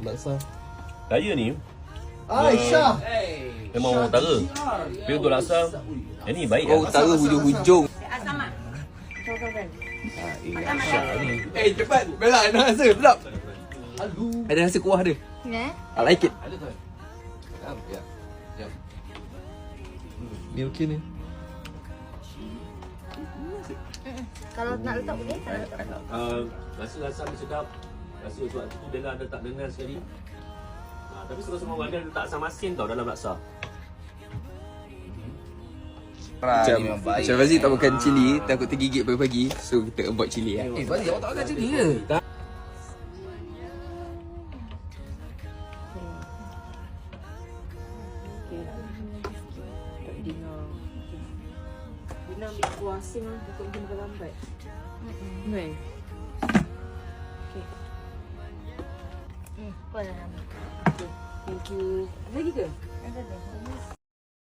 Laksa. Raya ni Aisyah. memang orang utara. Tapi untuk laksa, yang ni baik Oh, lah. utara hujung-hujung. Asam ah. Cepat. Bella, nak rasa. Sedap. Ada rasa kuah dia. Ya. I like it. Ni okey ni. Kalau nak letak boleh, tak nak letak. Rasa dia sedap. Rasa sebab tu Bella ada tak dengar sekali. Tapi semua orang ada letak asam masin tau dalam laksa. Macam Fazi tak makan cili, takut tergigit pagi-pagi. So kita buat cili lah. Fazi awak tak makan cili ke? Dina ambil kuah asin lah, takut dia makan lambat. Kan? Apa dah nama? Thank you. Lagi ke?